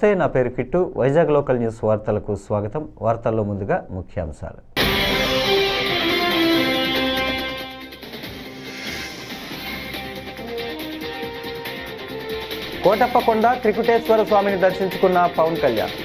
నమస్తే, నా పేరు కిట్టు. వైజాగ్ లోకల్ న్యూస్ వార్తలకు స్వాగతం. వార్తల్లో ముందుగా ముఖ్యాంశాలు. కోటప్పకొండ త్రికుటేశ్వర స్వామిని దర్శించుకున్న పవన్ కళ్యాణ్.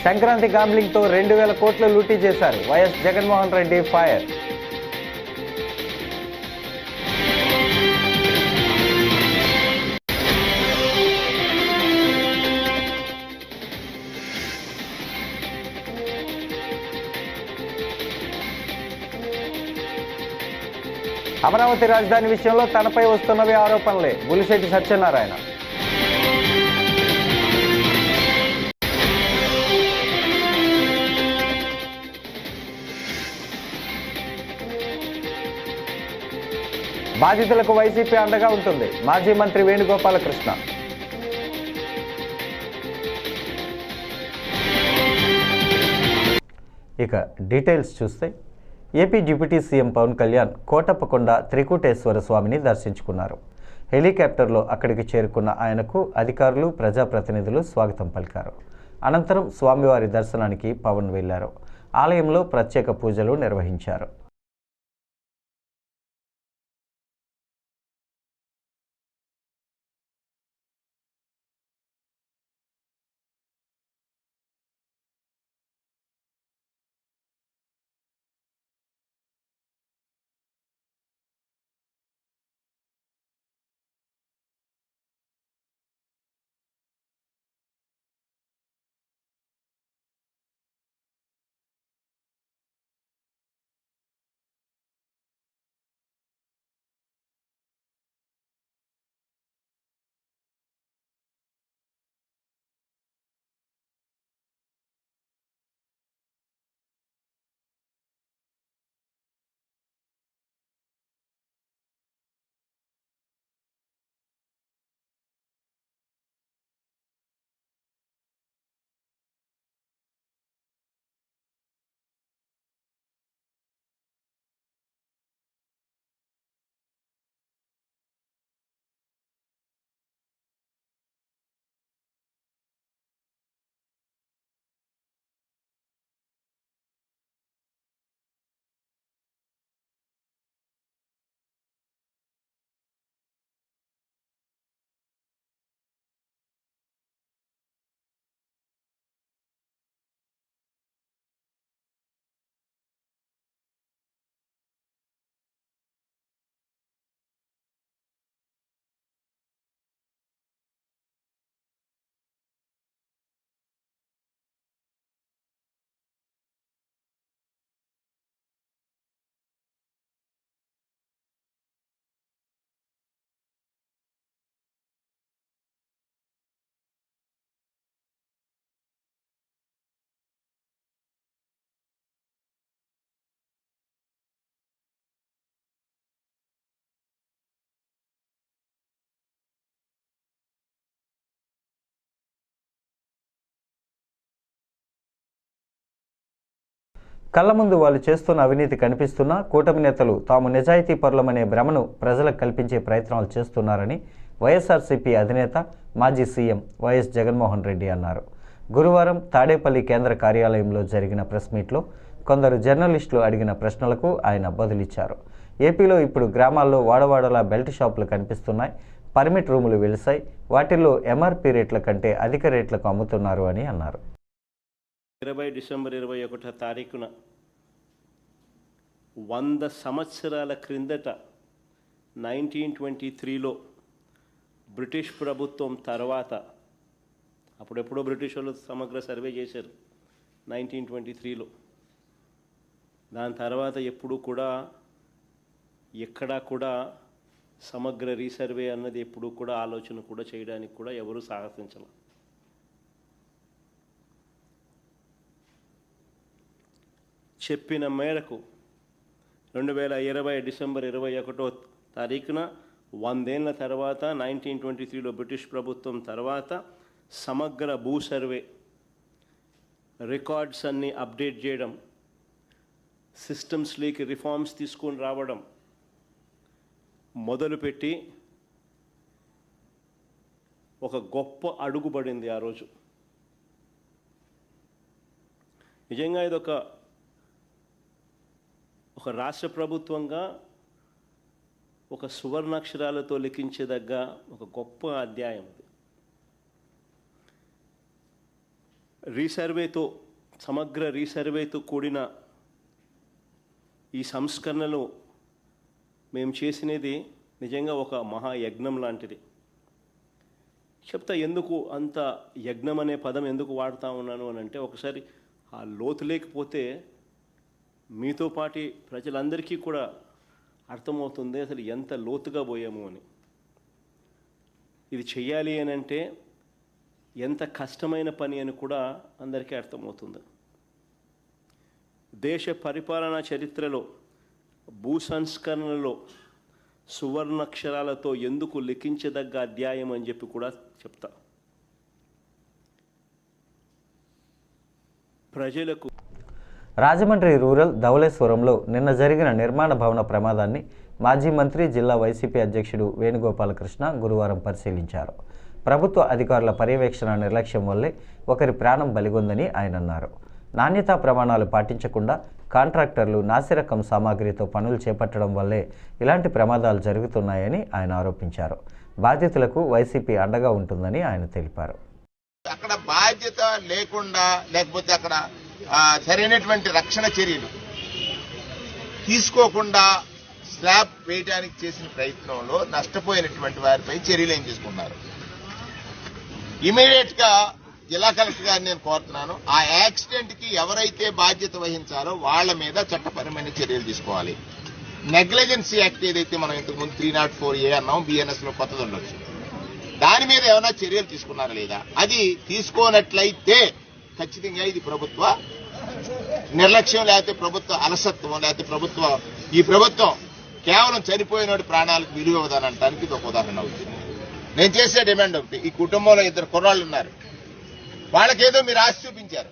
సంక్రాంతి గాంబ్లింగ్తో 2000 కోట్లు లూటీ చేశారు. వైఎస్ జగన్మోహన్ రెడ్డి ఫైర్. అమరావతి రాజధాని విషయంలో తనపై వస్తున్నవి ఆరోపణలే. బులిశెట్టి సత్యనారాయణ. బాధితులకు వైసీపీ అండగా ఉంటుంది. మాజీ మంత్రి వేణుగోపాలకృష్ణ. ఇక డీటెయిల్స్ చూస్తే, AP deputy CM Pawan Kalyan Kotappakonda Trikuteswara స్వామిని దర్శించుకున్నారు. హెలికాప్టర్లో అక్కడికి చేరుకున్న ఆయనకు అధికారులు, ప్రజాప్రతినిధులు స్వాగతం పలికారు. అనంతరం స్వామివారి దర్శనానికి పవన్ వెళ్లారు. ఆలయంలో ప్రత్యేక పూజలు నిర్వహించారు. కళ్ల ముందు వాళ్ళు చేస్తున్న అవినీతి కనిపిస్తున్నా కూటమి నేతలు తాము నిజాయితీ పరులమనే భ్రమను ప్రజలకు కల్పించే ప్రయత్నాలు చేస్తున్నారని వైఎస్ఆర్సీపీ అధినేత, మాజీ సీఎం వైఎస్ జగన్మోహన్ రెడ్డి అన్నారు. గురువారం తాడేపల్లి కేంద్ర కార్యాలయంలో జరిగిన ప్రెస్ మీట్లో కొందరు జర్నలిస్టులు అడిగిన ప్రశ్నలకు ఆయన బదులిచ్చారు. ఏపీలో ఇప్పుడు గ్రామాల్లో వాడవాడలా బెల్ట్ షాపులు కనిపిస్తున్నాయి. పర్మిట్ రూములు వెలిశాయి. వాటిల్లో ఎంఆర్పీ రేట్ల కంటే అధిక రేట్లకు అమ్ముతున్నారు అని అన్నారు. 20 డిసెంబర్ 21వ తారీఖున 100 సంవత్సరాల క్రిందట 1923లో బ్రిటిష్ ప్రభుత్వం తర్వాత, అప్పుడెప్పుడో బ్రిటిష్ వాళ్ళు సమగ్ర సర్వే చేశారు 1923లో. దాని తర్వాత ఎప్పుడూ కూడా ఎక్కడా కూడా సమగ్ర రీసర్వే అన్నది ఎప్పుడూ కూడా ఆలోచన కూడా చేయడానికి కూడా ఎవరూ సాహసించలేదు. చెప్పిన మేరకు 2020 డిసెంబర్ 21వ తారీఖున 100 ఏళ్ల తర్వాత 1923లో బ్రిటిష్ ప్రభుత్వం తర్వాత సమగ్ర భూ సర్వే, రికార్డ్స్ అన్నీ అప్డేట్ చేయడం, సిస్టమ్స్లోకి రిఫార్మ్స్ తీసుకొని రావడం మొదలుపెట్టి ఒక గొప్ప అడుగు పడింది ఆ రోజు. నిజంగా ఇది ఒక రాష్ట్ర ప్రభుత్వంగా ఒక సువర్ణాక్షరాలతో లిఖించదగ్గ ఒక గొప్ప అధ్యాయం. రీసర్వేతో, సమగ్ర రీసర్వేతో కూడిన ఈ సంస్కరణలు మేము చేసినది నిజంగా ఒక మహాయజ్ఞం లాంటిది. చెప్తా ఎందుకు అంత యజ్ఞం అనే పదం ఎందుకు వాడుతూ ఉన్నాను అని అంటే, ఒకసారి ఆ లోతు లేకపోతే మీతో పాటి ప్రజలందరికీ కూడా అర్థమవుతుంది అసలు ఎంత లోతుగా పోయాము అని. ఇది చెయ్యాలి అని అంటే ఎంత కష్టమైన పని అని కూడా అందరికీ అర్థమవుతుంది. దేశ పరిపాలనా చరిత్రలో భూ సంస్కరణలో సువర్ణాక్షరాలతో ఎందుకు లిఖించదగ్గ అధ్యాయం అని చెప్పి కూడా చెప్తా. ప్రజలకు రాజమండ్రి రూరల్ ధవళేశ్వరంలో నిన్న జరిగిన నిర్మాణ భవన ప్రమాదాన్ని మాజీ మంత్రి, జిల్లా వైసీపీ అధ్యక్షుడు వేణుగోపాలకృష్ణ గురువారం పరిశీలించారు. ప్రభుత్వ అధికారుల పర్యవేక్షణ నిర్లక్ష్యం వల్లే ఒకరి ప్రాణం బలిగొందని ఆయన అన్నారు. నాణ్యతా ప్రమాణాలు పాటించకుండా కాంట్రాక్టర్లు నాసిరకం సామాగ్రితో పనులు చేపట్టడం వల్లే ఇలాంటి ప్రమాదాలు జరుగుతున్నాయని ఆయన ఆరోపించారు. బాధితులకు వైసీపీ అండగా ఉంటుందని ఆయన తెలిపారు. అక్కడ బాధ్యత లేకుండా, లేకపోతే అక్కడ సరైనటువంటి రక్షణ చర్యలు తీసుకోకుండా స్లాబ్ వేయడానికి చేసిన ప్రయత్నంలో నష్టపోయినటువంటి వారిపై చర్యలు ఏం చేసుకున్నారు. ఇమీడియట్ గా జిల్లా కలెక్టర్ గారిని నేను కోరుతున్నాను, ఆ యాక్సిడెంట్ కి ఎవరైతే బాధ్యత వహించాలో వాళ్ల మీద చట్టపరమైన చర్యలు తీసుకోవాలి. నెగ్లిజెన్సీ యాక్ట్ ఏదైతే మనం ఇంతకుముందు 304A అన్నాం, బిఎన్ఎస్ లో కొత్తది ఉండొచ్చు, దాని మీద ఏమైనా చర్యలు తీసుకున్నారా లేదా, అది తీసుకోనట్లయితే ఖచ్చితంగా ఇది ప్రభుత్వ నిర్లక్ష్యం, లేకపోతే ప్రభుత్వ అలసత్వం, లేకపోతే ఈ ప్రభుత్వం కేవలం చనిపోయినోడి ప్రాణాలకు విలువ ఇవ్వదనడానికి ఇది ఒక ఉదాహరణ అవుతుంది. నేను చేసే డిమాండ్ ఒకటి, ఈ కుటుంబంలో 2 కుర్రాళ్ళు ఉన్నారు, వాళ్ళకేదో మీరు ఆశ చూపించారు,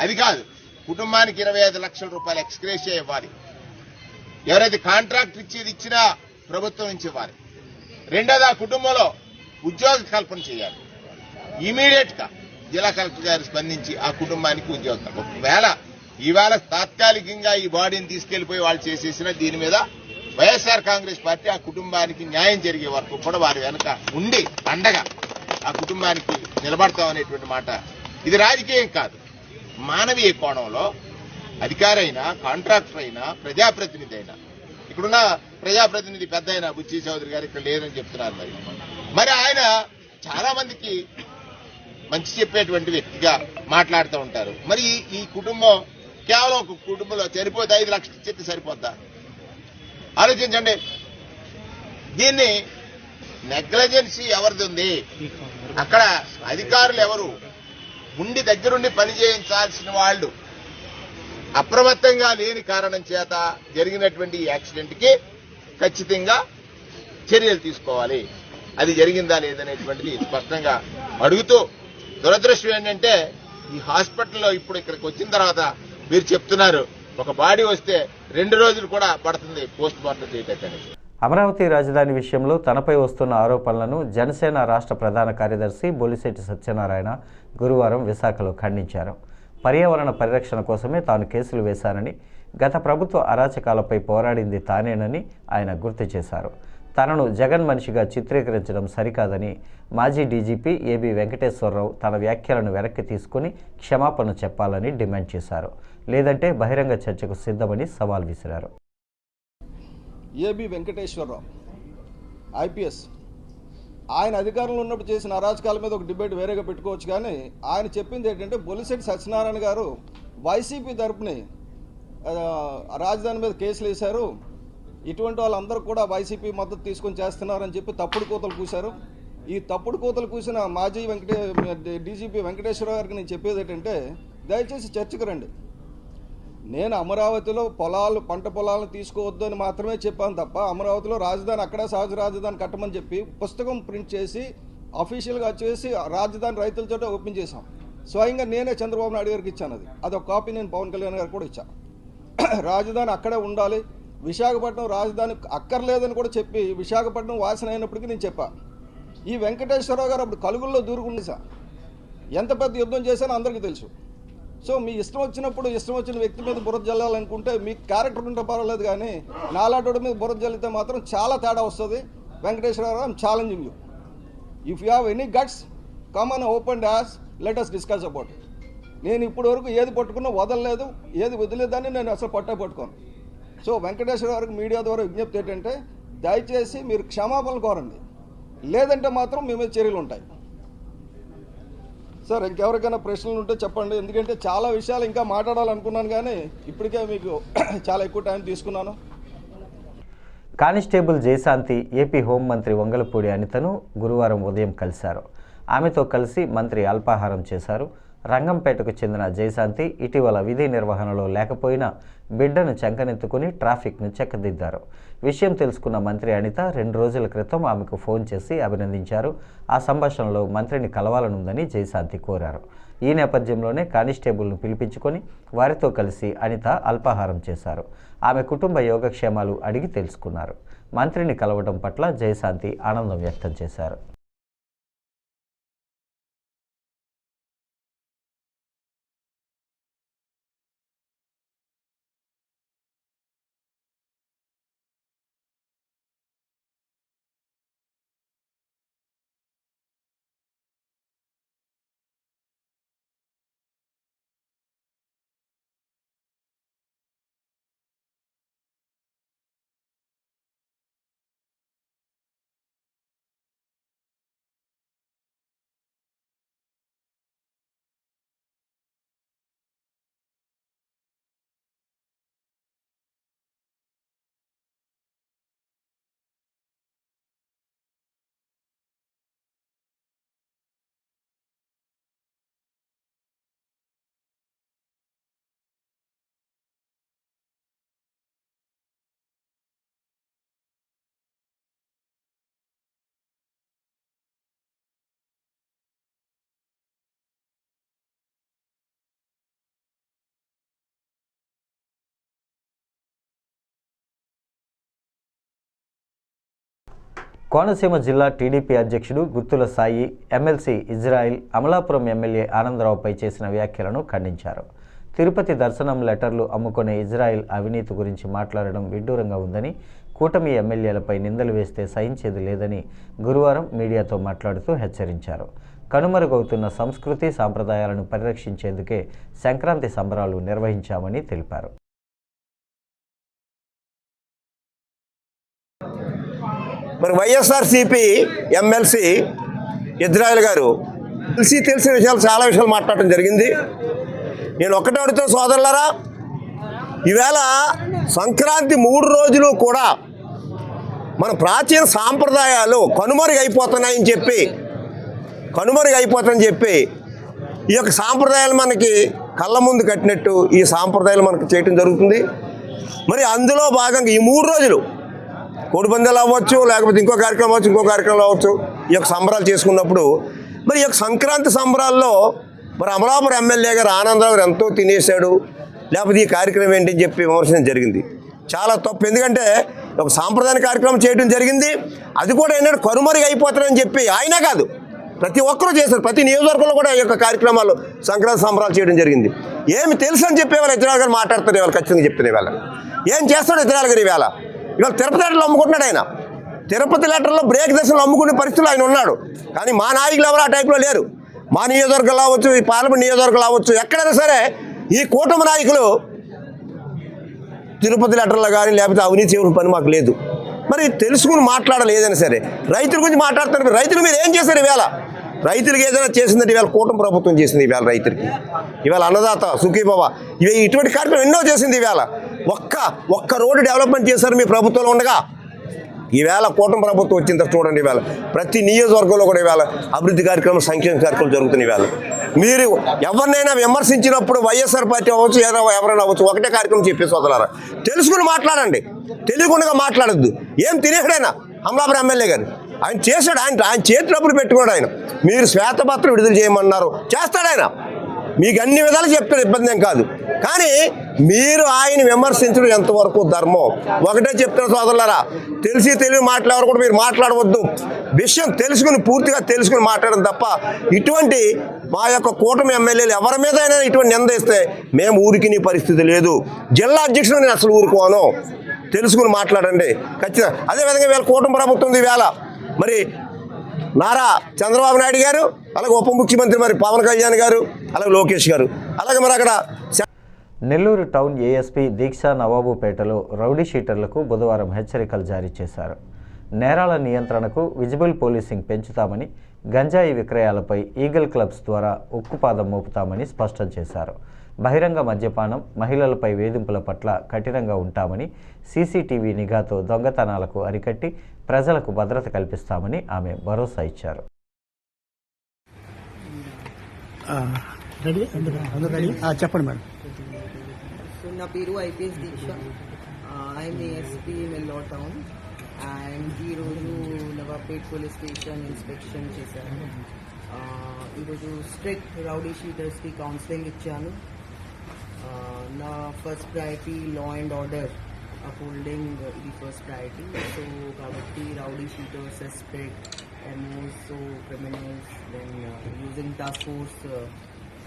అది కాదు. కుటుంబానికి 25 లక్షల రూపాయలు ఎక్స్గ్రేషియా ఇవ్వాలి. ఎవరైతే కాంట్రాక్ట్ ఇచ్చినా ప్రభుత్వం నుంచి ఇవ్వాలి. రెండోది, ఆ కుటుంబంలో ఉద్యోగ కల్పన చేయాలి. ఇమీడియట్ గా జిల్లా కలెక్టర్ గారు స్పందించి ఆ కుటుంబానికి ఉద్యోగం, ఒకవేళ ఈవేళ తాత్కాలికంగా ఈ బాడీని తీసుకెళ్లిపోయి వాళ్ళు చేసేసిన దీని మీద వైఎస్ఆర్ కాంగ్రెస్ పార్టీ ఆ కుటుంబానికి న్యాయం జరిగే వరకు కూడా వారి వెనక ఉండి అండగా ఆ కుటుంబానికి నిలబడతామనేటువంటి మాట. ఇది రాజకీయం కాదు, మానవీయ కోణంలో అధికారైనా, కాంట్రాక్టర్ అయినా, ప్రజాప్రతినిధి అయినా, ఇక్కడున్న ప్రజాప్రతినిధి పెద్ద అయిన బుచ్చి చౌదరి గారు ఇక్కడ లేదని చెప్తున్నారు. మరి ఆయన చాలా మందికి మంచి చెప్పేటువంటి వ్యక్తిగా మాట్లాడుతూ ఉంటారు. మరి ఈ కుటుంబం కేవలం ఒక కుటుంబంలో చనిపోతే 5 లక్షలు ఇచ్చేస్తే సరిపోద్దా? ఆలోచించండి. దీన్ని నెగ్లిజెన్సీ ఎవరిది ఉంది? అక్కడ అధికారులు ఎవరు ఉండి దగ్గరుండి పని చేయించాల్సిన వాళ్ళు అప్రమత్తంగా లేని కారణం చేత జరిగినటువంటి ఈ యాక్సిడెంట్ కి ఖచ్చితంగా చర్యలు తీసుకోవాలి. అది జరిగిందా లేదనేటువంటిది స్పష్టంగా అడుగుతూ, దురదృష్టం ఏంటంటే ఈ హాస్పిటల్లో ఇప్పుడు ఇక్కడికి వచ్చిన తర్వాత మీరు చెప్తున్నారు ఒక బాడీ వస్తే 2 రోజులు కూడా పడుతుంది పోస్ట్ మార్టం చేయడానికి. అమరావతి రాజధాని విషయంలో తనపై వస్తున్న ఆరోపణలను జనసేన రాష్ట్ర ప్రధాన కార్యదర్శి బొలిశెట్టి సత్యనారాయణ గురువారం విశాఖలో ఖండించారు. పర్యావరణ పరిరక్షణ కోసమే తాను కేసులు వేశానని, గత ప్రభుత్వ అరాచకాలపై పోరాడింది తానేనని ఆయన గుర్తు చేశారు. తనను జగన్ మనిషిగా చిత్రీకరించడం సరికాదని మాజీ డీజీపీ ఏబీ వెంకటేశ్వరరావు తన వ్యాఖ్యలను వెనక్కి తీసుకుని క్షమాపణ చెప్పాలని డిమాండ్ చేశారు. లేదంటే బహిరంగ చర్చకు సిద్ధమని సవాల్ విసిరారు. ఏబీ వెంకటేశ్వరరావు ఐపీఎస్, ఆయన అధికారంలో ఉన్నప్పుడు చేసిన అరాచకాల మీద ఒక డిబేట్ వేరేగా పెట్టుకోవచ్చు, కానీ ఆయన చెప్పింది ఏంటంటే బొలిశెట్టి సత్యనారాయణ గారు వైసీపీ తరపుని రాజధాని మీద కేసులు వేశారు, ఇటువంటి వాళ్ళందరూ కూడా వైసీపీ మద్దతు తీసుకొని చేస్తున్నారని చెప్పి తప్పుడు కూతలు కూశారు. ఈ తప్పుడు కూతలు కూసిన మాజీ డీజీపీ వెంకటేశ్వరరావు గారికి నేను చెప్పేది ఏంటంటే, దయచేసి చర్చకు రండి. నేను అమరావతిలో పంట పొలాలను తీసుకోవద్దు అని మాత్రమే చెప్పాను తప్ప, అమరావతిలో రాజధాని అక్కడ సహజ రాజధాని కట్టమని చెప్పి పుస్తకం ప్రింట్ చేసి అఫీషియల్గా చేసి రాజధాని రైతులతో ఓపెన్ చేశాం. స్వయంగా నేనే చంద్రబాబు నాయుడు గారికి ఇచ్చాను. అది ఒక కాపీ నేను పవన్ కళ్యాణ్ గారికి కూడా ఇచ్చాను. రాజధాని అక్కడే ఉండాలి, విశాఖపట్నం రాజధాని అక్కర్లేదని కూడా చెప్పి విశాఖపట్నం వాసన అయినప్పటికీ నేను చెప్పాను. ఈ వెంకటేశ్వరరావు గారు అప్పుడు కలుగుల్లో దూరుకుంది సార్, ఎంత పెద్ద యుద్ధం చేశానో అందరికీ తెలుసు. సో మీ ఇష్టం వచ్చినప్పుడు ఇష్టం వచ్చిన వ్యక్తి మీద బురద జల్లాలనుకుంటే మీకు క్యారెక్టర్ ఉంటే పర్వాలేదు, కానీ నాలాటోడి మీద బురద జల్లితే మాత్రం చాలా తేడా వస్తుంది. Venkateswararao I'm challenging you. If you have any guts come on open dais, let us discuss about it. నేను ఇప్పటి వరకు ఏది పట్టుకున్నా వదలలేదు, ఏది వదిలేదని నేను అసలు పట్టుకోను. సో వెంకటేశ్వర గారికి మీడియా ద్వారా విజ్ఞప్తి ఏంటంటే, దయచేసి మీరు క్షమాపణలు కోరండి, లేదంటే మాత్రం మీ మీద చర్యలు ఉంటాయి. సార్ ఇంకెవరికైనా ప్రశ్నలు ఉంటే చెప్పండి, ఎందుకంటే చాలా విషయాలు ఇంకా మాట్లాడాలనుకున్నాను, కానీ ఇప్పటికే మీకు చాలా ఎక్కువ టైం తీసుకున్నాను. కానిస్టేబుల్ జయశాంతి ఏపీ హోంమంత్రి వంగలపూడి అనితను గురువారం ఉదయం కలిశారు. ఆమెతో కలిసి మంత్రి అల్పాహారం చేశారు. రంగంపేటకు చెందిన జయశాంతి ఇటీవల విధి నిర్వహణలో లేకపోయినా బిడ్డను చెంకనెత్తుకుని ట్రాఫిక్ను చెక్కదిద్దారు. విషయం తెలుసుకున్న మంత్రి అనిత 2 రోజుల క్రితం ఆమెకు ఫోన్ చేసి అభినందించారు. ఆ సంభాషణలో మంత్రిని కలవాలనుందని జయశాంతి కోరారు. ఈ నేపథ్యంలోనే కానిస్టేబుల్ను పిలిపించుకొని వారితో కలిసి అనిత అల్పాహారం చేశారు. ఆమె కుటుంబ యోగక్షేమాలు అడిగి తెలుసుకున్నారు. మంత్రిని కలవడం పట్ల జయశాంతి ఆనందం వ్యక్తం చేశారు. కోనసీమ జిల్లా టీడీపీ అధ్యక్షుడు Guttula Sai MLC Israel Amalapuram MLA ఆనందరావుపై చేసిన వ్యాఖ్యలను ఖండించారు. తిరుపతి దర్శనం లెటర్లు అమ్ముకునే ఇజ్రాయిల్ అవినీతి గురించి మాట్లాడడం విడ్డూరంగా ఉందని, కూటమి ఎమ్మెల్యేలపై నిందలు వేస్తే సహించేది లేదని గురువారం మీడియాతో మాట్లాడుతూ హెచ్చరించారు. కనుమరుగవుతున్న సంస్కృతి సాంప్రదాయాలను పరిరక్షించేందుకే సంక్రాంతి సంబరాలు నిర్వహించామని తెలిపారు. మరి వైఎస్ఆర్సీపీ ఎమ్మెల్సీ ఇజ్రాయిల్ గారు తెలిసిన విషయాలు చాలా విషయాలు మాట్లాడటం జరిగింది. నేను ఒక్కటే అడుగుతా సోదరులారా, ఈవేళ సంక్రాంతి 3 రోజులు కూడా మన ప్రాచీన సాంప్రదాయాలు కనుమరుగైపోతున్నాయని చెప్పి ఈ యొక్క సాంప్రదాయాలు మనకి కళ్ళ ముందు కట్టినట్టు ఈ సాంప్రదాయాలు మనకు చేయటం జరుగుతుంది. మరి అందులో భాగంగా ఈ 3 రోజులు కోడిపందాలు అవ్వచ్చు, లేకపోతే ఇంకో కార్యక్రమం అవ్వచ్చు, ఈ యొక్క సంబరాలు చేసుకున్నప్పుడు మరి ఈ యొక్క సంక్రాంతి సంబరాల్లో మరి అమలాపురం ఎమ్మెల్యే గారు ఆనందరావు గారు ఎంతో తినేశాడు, లేకపోతే ఈ కార్యక్రమం ఏంటని చెప్పి విమర్శించడం జరిగింది. చాలా తప్పు. ఎందుకంటే ఒక సాంప్రదాయ కార్యక్రమం చేయడం జరిగింది, అది కూడా ఏంటంటే కనుమరుగు అయిపోతారని చెప్పి ఆయన కాదు ప్రతి ఒక్కరూ చేశారు. ప్రతి నియోజకవర్గంలో కూడా ఈ యొక్క కార్యక్రమాలు సంక్రాంతి సంబరాలు చేయడం జరిగింది. ఏమి తెలుసు అని చెప్పేవాళ్ళు ఇజ్రాయిల్ గారు మాట్లాడుతారు. ఇవాళ ఖచ్చితంగా చెప్తున్నారు. ఇవాళ ఏం చేస్తాడు ఇజ్రాయిల్ గారు? ఇవాళ తిరుపతి లెటర్లు అమ్ముకుంటున్నాడు. ఆయన తిరుపతి లెటర్లో బ్రేక్ దశలో అమ్ముకునే పరిస్థితులు ఆయన ఉన్నాడు. కానీ మా నాయకులు ఎవరు ఆ టైప్లో లేరు. మా నియోజకవర్గాలు అవ్వచ్చు, ఈ పార్లమెంట్ నియోజకవర్గాలు అవ్వచ్చు, ఎక్కడైనా సరే ఈ కూటమి నాయకులు తిరుపతి లెటర్లో కానీ లేకపోతే అవినీతి చేయడం పని మాకు లేదు. మరి తెలుసుకుని మాట్లాడాలి. ఏదైనా సరే రైతుల గురించి మాట్లాడుతున్నారు. రైతులు మీరు ఏం చేశారు? ఇవాళ రైతులకు ఏదైనా చేసిందంటే ఇవాళ కూటమి ప్రభుత్వం చేసింది. ఇవాళ రైతులకి ఇవాళ అన్నదాత సుఖీభవ ఇటువంటి కార్యక్రమం ఎన్నో చేసింది. ఇవాళ ఒక్క రోడ్డు డెవలప్మెంట్ చేశారు మీ ప్రభుత్వంలో ఉండగా. ఈవేళ కూటమి ప్రభుత్వం వచ్చిన తర్వాత చూడండి, ఇవాళ ప్రతి నియోజకవర్గంలో కూడా ఇవాళ అభివృద్ధి కార్యక్రమం, సంక్షేమ కార్యక్రమాలు జరుగుతున్నాయి. ఇవాళ మీరు ఎవరినైనా విమర్శించినప్పుడు వైఎస్ఆర్ పార్టీ అవ్వచ్చు, ఎవరైనా అవ్వచ్చు, ఒకటే కార్యక్రమం చెప్పేసి వదలరా. తెలుసుకుని మాట్లాడండి, తెలియకుండా మాట్లాడద్దు. ఏం తినేసాడైనా అమలాపురం ఎమ్మెల్యే గారు ఆయన చేశాడు. ఆయన చేతిలోపులు పెట్టుకోడు ఆయన. మీరు శ్వేతపత్రం విడుదల చేయమన్నారు, చేస్తాడు ఆయన. మీకు అన్ని విధాలు చెప్తాడు, ఇబ్బంది ఏం కాదు. కానీ మీరు ఆయన విమర్శించడం ఎంతవరకు ధర్మం? ఒకటే చెప్తారు సోదరులారా, తెలివి మాట్లాడారు కూడా మీరు మాట్లాడవద్దు. విషయం తెలుసుకుని, పూర్తిగా తెలుసుకుని మాట్లాడడం తప్ప ఇటువంటి మా యొక్క కూటమి ఎమ్మెల్యేలు ఎవరి మీద అయినా ఇటువంటి నింద ఇస్తే మేము ఊరికి పరిస్థితి లేదు. జిల్లా అధ్యక్షుడు నేను అసలు ఊరుకోను. తెలుసుకుని మాట్లాడండి ఖచ్చితంగా. అదేవిధంగా వీళ్ళ కూటమి ప్రభుత్వం ఈవేళ మరి నారా చంద్రబాబు నాయుడు గారు, అలాగే ఉప ముఖ్యమంత్రి మరి పవన్ కళ్యాణ్ గారు, అలాగే లోకేష్ గారు, అలాగే మరి అక్కడ నెల్లూరు టౌన్ ఏఎస్పీ దీక్షా నవాబుపేటలో రౌడీ షీటర్లకు బుధవారం హెచ్చరికలు జారీ చేశారు. నేరాల నియంత్రణకు విజిబుల్ పోలీసింగ్ పెంచుతామని, గంజాయి విక్రయాలపై ఈగల్ క్లబ్స్ ద్వారా ఉక్కుపాదం మోపుతామని స్పష్టం చేశారు. బహిరంగ మద్యపానం, మహిళలపై వేధింపుల పట్ల కఠినంగా ఉంటామని, సీసీటీవీ నిఘాతో దొంగతనాలకు అరికట్టి ప్రజలకు భద్రత కల్పిస్తామని ఆమె భరోసా ఇచ్చారు. చెప్పండి మేడం. నా పేరు IPS Deeksha. I'm ASP Nellore town. And ఈరోజు నవాబ్పేట్ పోలీస్ స్టేషన్ ఇన్స్పెక్షన్ చేశాను. ఈరోజు స్ట్రిక్ట్ రౌడీ షీటర్స్కి కౌన్సిలింగ్ ఇచ్చాను. నా first priority law and order upholding ఇది ఫస్ట్ ప్రయారిటీ. సో కాబట్టి rowdy sheeters, suspect, MOs, so criminals, then using task force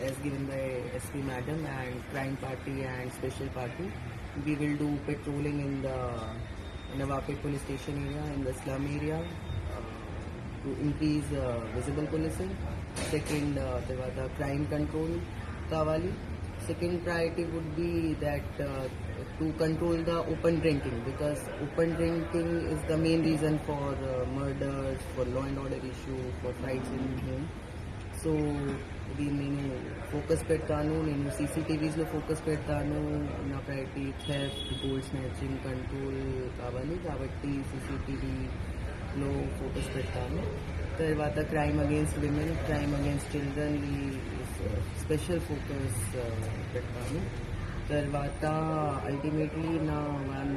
as given by SP Madam and crime party and special party, we will do patrolling in the Navapet police station area, in the slum area, to increase visible policing. Second, the crime control kavali. Second priority would be that to control the open drinking, because open drinking is the main reason for murders, for law and order issue, for fights in home. So నేను focus పెడతాను. నేను CCTVsలో focus పెడతాను. నా priority theft, gold snatching control కావాలి కాబట్టి CCTVలో focus పెడతాను. తర్వాత crime against women, crime against children special focus పెడతాను. తర్వాత అల్టిమేట్లీ నా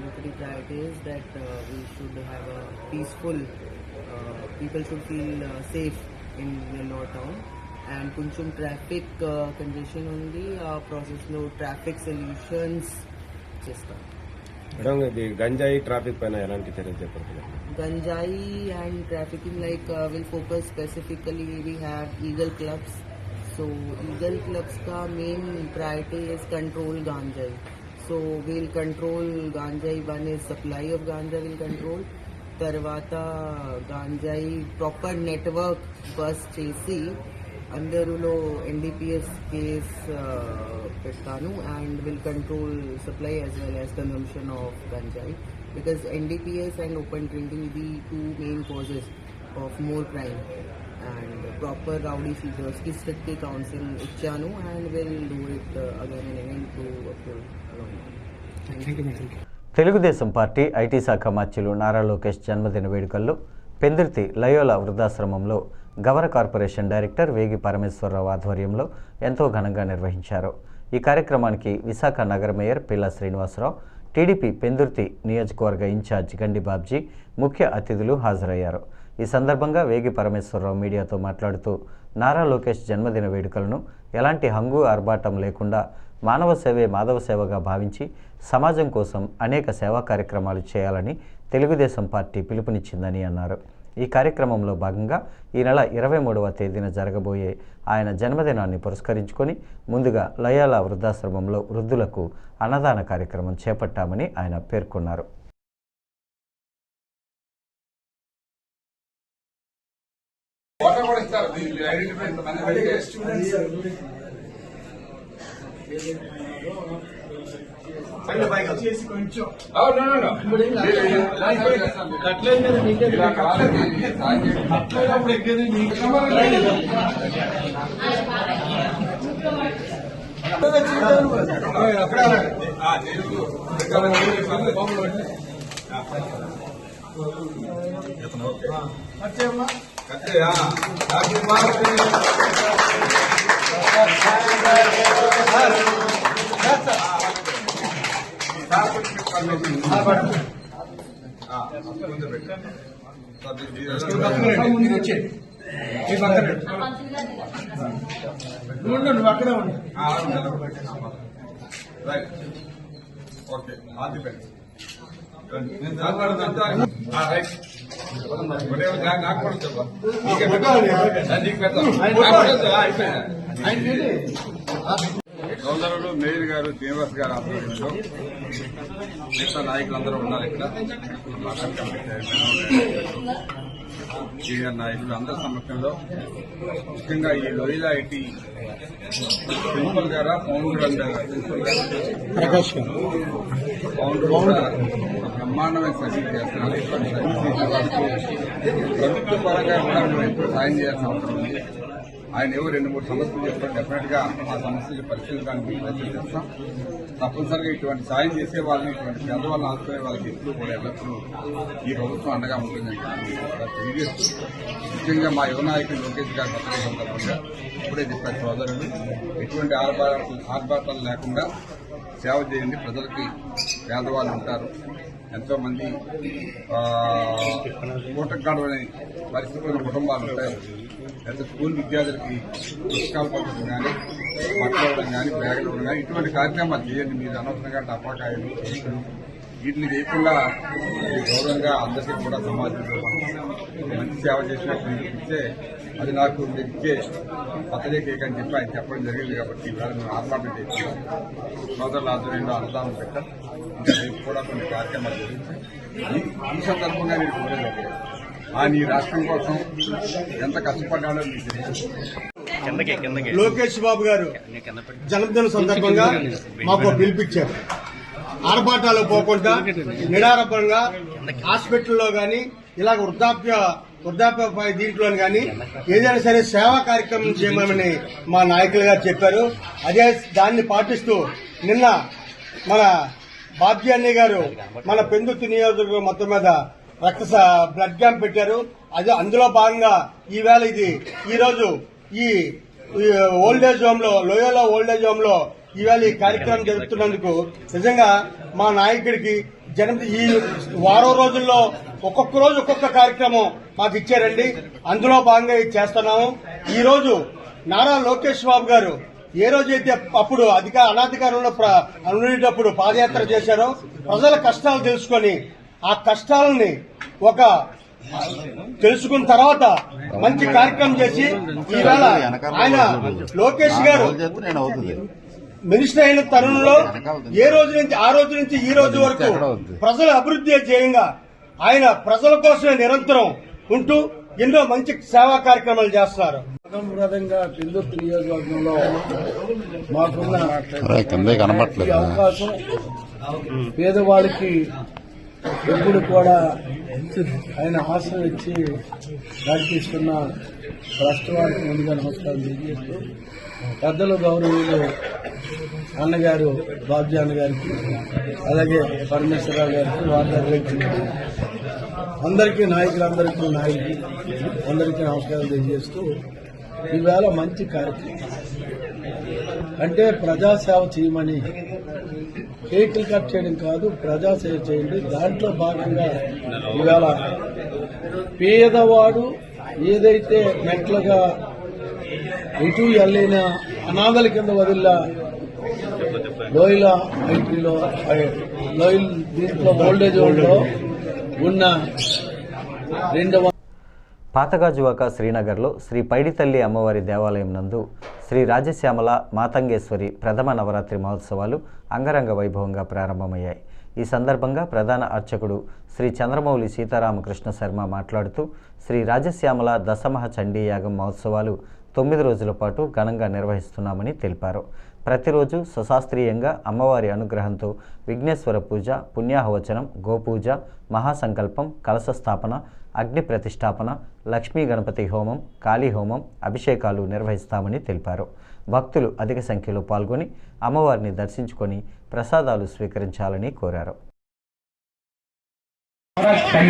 ఒకటి priority is that we should have a peaceful, people should feel safe in Nellore town. And కొంచెం ట్రాఫిక్ కంజెషన్ ఉంది, ఆ ప్రాసెస్లో ట్రాఫిక్ సొల్యూషన్స్ చేస్తాం. మేడం, ఇది గంజాయి ట్రాఫిక్ పైన ఎలాంటి చర్యలు చేపడుతున్నారు? గంజాయి and trafficking like will focus specifically we have eagle clubs. So Eagle Clubs ka main priority is control ganjai. So we'll control ganjai. One is supply of ganja will control. Tarvata ganjai proper network bus chesi andarulo NDPS case pettanu and will control supply as well as consumption of ganjai, because NDPS and open drinking the two main causes of more crime. And proper rowdy features ki strictly counseling ichanu and will do it again and again to uphold along. Thank you. Telugu Desam party IT శాఖ మార్చిలు నారా లోకేష్ జన్మదిన వేడుకల్లో Pendurthi Loyola వృద్ధాశ్రమంలో Gavara corporation director వేగి పరమేశ్వరరావు ఆధ్వర్యంలో ఎంతో ఘనంగా నిర్వహించారు. ఈ కార్యక్రమానికి విశాఖ నగర మేయర్ పిల్లా శ్రీనివాసరావు, టీడీపీ పెందుర్తి నియోజకవర్గ ఇన్ఛార్జ్ గండి బాబ్జీ ముఖ్య అతిథులు హాజరయ్యారు. ఈ సందర్భంగా వేగి పరమేశ్వరరావు మీడియాతో మాట్లాడుతూ నారా లోకేష్ జన్మదిన వేడుకలను ఎలాంటి హంగు ఆర్భాటం లేకుండా మానవ సేవే మాధవ సేవగా భావించి సమాజం కోసం అనేక సేవా కార్యక్రమాలు చేయాలని తెలుగుదేశం పార్టీ పిలుపునిచ్చిందని అన్నారు. ఈ కార్యక్రమంలో భాగంగా ఈ నెల 23వ తేదీన జరగబోయే ఆయన జన్మదినాన్ని పురస్కరించుకొని ముందుగా లయోలా వృద్ధాశ్రమంలో వృద్ధులకు అన్నదాన కార్యక్రమం చేపట్టామని ఆయన పేర్కొన్నారు. నువ్వు అక్కడే ఉండు. Okay all the best. సోదరులు మేయర్ గారు శ్రీనివాస్ గారు ఆధ్వర్యంలో మిగతా నాయకులందరూ ఉన్నారు. ఇక్కడ సీనియర్ నాయకులు అందరి సమక్షంలో ముఖ్యంగా ఈ లోయల ఐటీ ప్రిన్సిపల్ గారా ఫౌండర్ అంటారా ప్రకాష్ గారు ఫౌండర్ కూడా బ్రహ్మాండమైన సర్వీస్ చేస్తున్నారు. ప్రభుత్వ పరంగా కూడా మనం ఎప్పుడు సాయం చేయాల్సిన అవసరం ఉంది. ఆయన ఏవో 2-3 సమస్యలు చెప్పారు. డెఫినెట్ గా ఆ సమస్యలు పరిశీలించడానికి ప్రయత్నం చేస్తాం. తప్పనిసరిగా ఇటువంటి సాయం చేసే వాళ్ళని, ఇటువంటి పేదవాళ్ళని ఆదుకునే వాళ్ళకి ఎప్పుడు కూడా ఎల్లప్పుడూ ఈ ప్రభుత్వం అండగా ఉంటుందని తెలియజేస్తూ, ముఖ్యంగా మా యువ నాయకులు లోకేష్ గారి బర్త్డే సందర్భంగా ఇప్పుడే చెప్పారు సోదరులు, ఎటువంటి ఆర్భాటాలు లేకుండా సేవ చేయండి. ప్రజలకి పేదవాళ్ళు ఉంటారు, ఎంతో మంది పూటకు గడవని పరిస్థితుల్లో కుటుంబాలు ఉంటాయి. అయితే స్కూల్ విద్యార్థులకి పుస్తకాల పద్ధతులు కానీ, బట్టలు ఇవ్వడం కానీ, బ్యాగులు ఇవ్వడం కానీ ఇటువంటి కార్యక్రమాలు చేయండి. మీరు అనవసరంగా టపాకాయలు వీటిని చేయకుండా గౌరవంగా అందరికీ కూడా సమాజంలో మంచి సేవ చేసినట్టు ఇచ్చే అది నాకు మీరు ఇచ్చే బర్త్డే కేక్ అని చెప్పి ఆయన చెప్పడం జరిగింది. కాబట్టి ఇవాళ మేము ఆర్పాటు చేస్తున్నాం. సోదరుల ఆధ్వర్యంలో అన్నదానం పెట్టాం. ఇంకా రేపు కూడా కొన్ని కార్యక్రమాలు జరుగుతాయి. ఈ సందర్భంగా నేను కోరేది ఆయన ఈ రాష్ట్రం కోసం ఎంత కష్టపడ్డాడో మీకు తెలియదు. లోకేష్ బాబు గారు జన్మదిన సందర్భంగా మాకు పిలిపించారు. ఆర్భాటాలు పోకుండా నిరాడంబరంగా హాస్పిటల్లో గాని ఇలాగ వృద్ధాప్య దీంట్లో గాని ఏదైనా సరే సేవా కార్యక్రమం చేయమని మా నాయకులు గారు చెప్పారు. అదే దాన్ని పాటిస్తూ నిన్న మన బాబ్జీ అన్నయ్య గారు మన పెందుర్తి నియోజకవర్గం మొత్తం మీద బ్లడ్ క్యాంప్ పెట్టారు. అదే అందులో భాగంగా ఈవేళ ఈరోజు ఈ ఓల్డేజ్ హోమ్ లో, లోయలో ఓల్డేజ్ హోమ్ లో ఈవేళ ఈ కార్యక్రమం జరుపుతున్నందుకు నిజంగా మా నాయకుడికి ఈ వారం రోజుల్లో ఒక్కొక్క రోజు ఒక్కొక్క కార్యక్రమం మాకు ఇచ్చారండి. అందులో భాగంగా ఇది చేస్తున్నాము. ఈ రోజు నారా లోకేష్ బాబు గారు ఏ రోజైతే అప్పుడు అనాధికారంలో ఉండేటప్పుడు పాదయాత్ర చేశారో, ప్రజల కష్టాలు తెలుసుకొని ఆ కష్టాలని తెలుసుకున్న తర్వాత మంచి కార్యక్రమం చేసి ఈవేళ ఆయన లోకేష్ గారు మినిస్టర్ అయిన తరుణంలో ఆ రోజు నుంచి ఈ రోజు వరకు ప్రజల అభివృద్ధి ధ్యేయంగా ఆయన ప్రజల కోసమే నిరంతరం ఉంటూ ఎన్నో మంచి సేవా కార్యక్రమాలు చేస్తున్నారు. ప్రథంగా పెందుర్తి నియోజకవర్గంలో మాకున్న అవకాశం పేదవాళ్ళకి ఎప్పుడు కూడా ఆయన ఆశలు ఇచ్చి నడిపిస్తున్న రాష్ట్ర వారికి ముందుగా నమస్కారం తెలియజేస్తూ, పెద్దలు గౌరవులు అన్నగారు బాబ్జీ అన్నగారికి, అలాగే పరమేశ్వరరావు గారికి, వార్తాకి, అందరికీ నాయకులందరికీ అందరికీ నమస్కారం తెలియజేస్తూ, ఈవేళ మంచి కార్యక్రమం అంటే ప్రజాసేవ చేయమని కేకులు కట్ చేయడం కాదు, ప్రజాసేవ చేయండి. దాంట్లో భాగంగా ఇవాళ పేదవాడు ఏదైతే మెట్లుగా ఎటు వెళ్ళిన అనాథల కింద వదిలిన లోయల ఐటీలో దీంట్లో ఓల్డేజ్ హోమ్లో ఉన్న 200 పాతగాజువాక శ్రీనగర్లో శ్రీ పైడితల్లి అమ్మవారి దేవాలయం నందు శ్రీ రాజశ్యామల మాతంగేశ్వరి ప్రథమ నవరాత్రి మహోత్సవాలు అంగరంగ వైభవంగా ప్రారంభమయ్యాయి. ఈ సందర్భంగా ప్రధాన అర్చకుడు శ్రీ చంద్రమౌళి సీతారామకృష్ణ శర్మ మాట్లాడుతూ, శ్రీ రాజశ్యామల దశమహ చండీ యాగం మహోత్సవాలు 9 రోజుల పాటు ఘనంగా నిర్వహిస్తున్నామని తెలిపారు. ప్రతిరోజు సుశాస్త్రీయంగా అమ్మవారి అనుగ్రహంతో విఘ్నేశ్వర పూజ, పుణ్యాహవచనం, గోపూజ, మహాసంకల్పం, కలశ స్థాపన, అగ్ని ప్రతిష్టాపన, లక్ష్మీ గణపతి హోమం, కాళీ హోమం, అభిషేకాలు నిర్వహిస్తామని తెలిపారు. భక్తులు అధిక సంఖ్యలో పాల్గొని అమ్మవారిని దర్శించుకొని ప్రసాదాలు స్వీకరించాలని కోరారు. లక్ష్మీ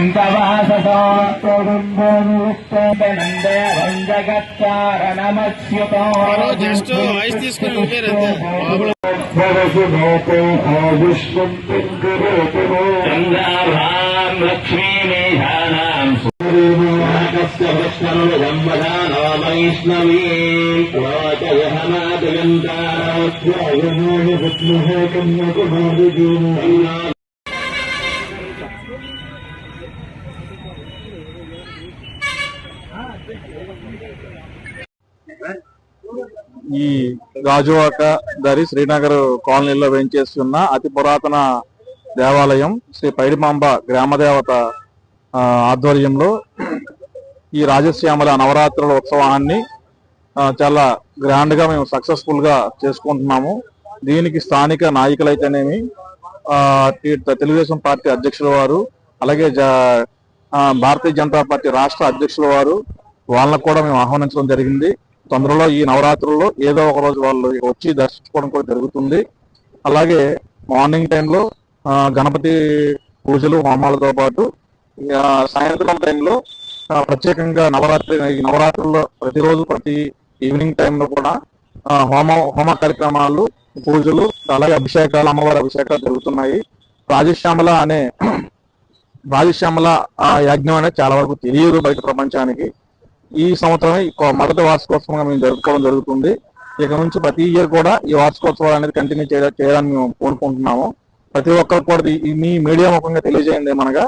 ఈ గాజువాక దారి శ్రీనగర్ కాలనీలో వేయించేస్తున్న అతి పురాతన దేవాలయం శ్రీ పైడిమాంబ గ్రామదేవత ఆధ్వర్యంలో ఈ రాజశ్యామల నవరాత్రుల ఉత్సవాన్ని చాలా గ్రాండ్ గా మేము సక్సెస్ఫుల్ గా చేసుకుంటున్నాము. దీనికి స్థానిక నాయకులైతేనేమి, తెలుగుదేశం పార్టీ అధ్యక్షుల వారు, అలాగే భారతీయ జనతా పార్టీ రాష్ట్ర అధ్యక్షుల వారు, వాళ్ళకు కూడా మేము ఆహ్వానించడం జరిగింది. తొందరలో ఈ నవరాత్రుల్లో ఏదో ఒక రోజు వాళ్ళు వచ్చి దర్శించుకోవడం కూడా జరుగుతుంది. అలాగే మార్నింగ్ టైంలో గణపతి పూజలు హోమాలతో పాటు సాయంత్రం టైంలో ప్రత్యేకంగా నవరాత్రుల్లో ప్రతిరోజు ప్రతి ఈవినింగ్ టైంలో కూడా హోమ కార్యక్రమాలు, పూజలు, అలాగే అభిషేకాలు, అమ్మవారి అభిషేకాలు జరుగుతున్నాయి. రాజశ్యామల యజ్ఞం అనేది చాలా వరకు తెలియదు బయట ప్రపంచానికి. ఈ సంవత్సరమే మొదటి వార్షికోత్సవంగా మేము జరుపుకోవడం జరుగుతుంది. ఇక నుంచి ప్రతి ఇయర్ కూడా ఈ వార్షికోత్సవాలు అనేది కంటిన్యూ చేయడానికి మేము కోరుకుంటున్నాము. ప్రతి ఒక్కరు కూడా మీ మీడియా ముఖంగా తెలియజేయండి ఏమనగా,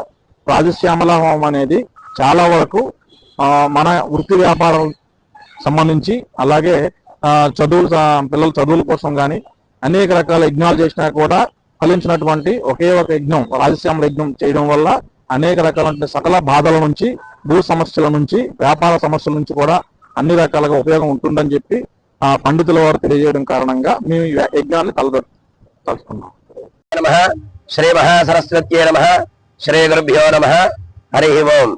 రాజశ్యామల హోమం అనేది చాలా వరకు మన వృత్తి వ్యాపారం సంబంధించి, అలాగే పిల్లల చదువుల కోసం కానీ అనేక రకాల యజ్ఞాలు చేసినా కూడా ఫలించినటువంటి ఒకే ఒక యజ్ఞం రాజశ్యామల యజ్ఞం చేయడం వల్ల అనేక రకాల సకల బాధల నుంచి, భూ సమస్యల నుంచి, వ్యాపార సమస్యల నుంచి కూడా అన్ని రకాలుగా ఉపయోగం ఉంటుందని చెప్పి పండితుల వారు తెలియజేయడం కారణంగా మేము ఈ యజ్ఞాన్ని తలుచుకున్నాం. శ్రీ మహాసరస్వత్యే నమః. శ్రీ గురుభ్యో నమః. హరి ఓం.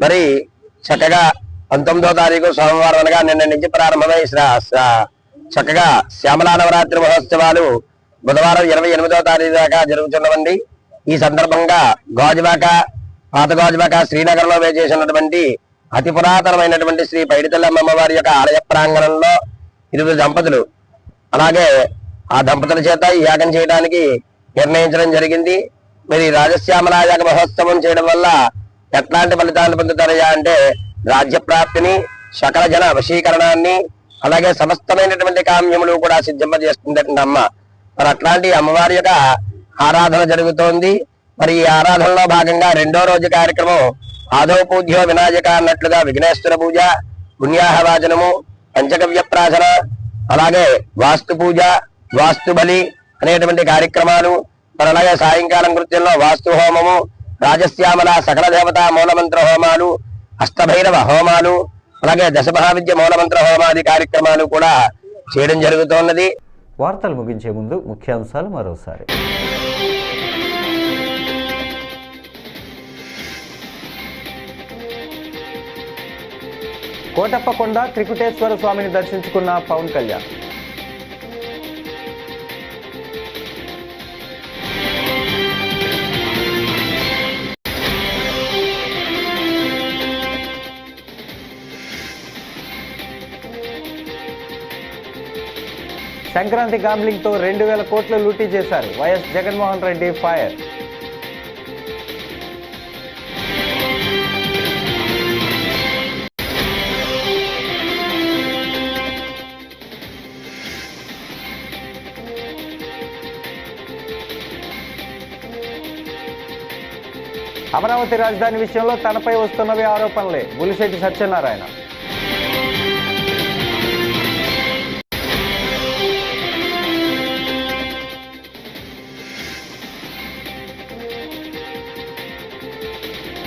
మరి చక్కగా 19వ తారీఖు సోమవారం అనగా నిన్న నుంచి ప్రారంభమై చక్కగా శ్యామలా నవరాత్రి మహోత్సవాలు బుధవారం 28వ తారీఖు దాకా జరుగుతున్నవండి. ఈ సందర్భంగా గాజువాక, పాత గాజువాక శ్రీనగర్ లో వేచేసినటువంటి అతి పురాతనమైనటువంటి శ్రీ పైడితల్లమ్మ వారి యొక్క ఆలయ ప్రాంగణంలో 20 దంపతులు, అలాగే ఆ దంపతుల చేత ఈ యాగం చేయడానికి నిర్ణయించడం జరిగింది. మరి రాజశ్యామల యాగ మహోత్సవం చేయడం వల్ల ఎట్లాంటి ఫలితాలు పొందుతారయ్యా అంటే, రాజ్యప్రాప్తిని, సకల జన వశీకరణాన్ని, అలాగే సమస్తమైనటువంటి కామ్యములు కూడా సిద్ధింపజేస్తుందండి అమ్మ. మరి అట్లాంటి అమ్మవారి యొక్క ఆరాధన జరుగుతోంది. మరి ఈ ఆరాధనలో భాగంగా 2వ రోజు కార్యక్రమం ఆదౌ పూజ్యో వినాయక అన్నట్లుగా విఘ్నేశ్వర పూజ, పుణ్యాహవాచనము, పంచగవ్య ప్రార్థన, అలాగే వాస్తు పూజ, వాస్తు బలి అనేటువంటి కార్యక్రమాలు, మరి అలాగే సాయంకాలం కృత్యంలో వాస్తు హోమము, రాజశ్యామల సకల దేవత మూలమంత్ర హోమాలు, అష్టభైరవ హోమాలు, అలాగే దశమహావిద్య మూలమంత్ర హోమాది కార్యక్రమాలు కూడా చేయడం జరుగుతున్నది. వార్తలు ముగించే ముందు ముఖ్యాంశాలు మరోసారి. కోటప్పకొండ త్రికుటేశ్వర స్వామిని దర్శించుకున్న పవన్ కళ్యాణ్. సంక్రాంతి గాంబ్లింగ్తో 2000 కోట్లు లూటీ చేశారు. వైఎస్ జగన్మోహన్ రెడ్డి ఫైర్. అమరావతి రాజధాని విషయంలో తనపై వస్తున్నవి ఆరోపణలే. బులిశెట్టి సత్యనారాయణ.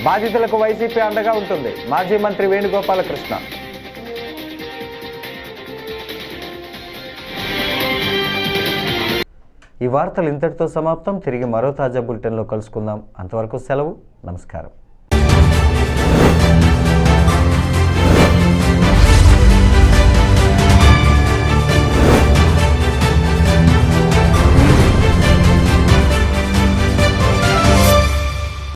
బాధితులకు వైసీపీ అండగా ఉంటుంది. మాజీ మంత్రి వేణుగోపాలకృష్ణ. ఈ వార్తలు ఇంతటితో సమాప్తం. తిరిగి మరో తాజా బులెటిన్లో కలుసుకుందాం. అంతవరకు సెలవు. నమస్కారం.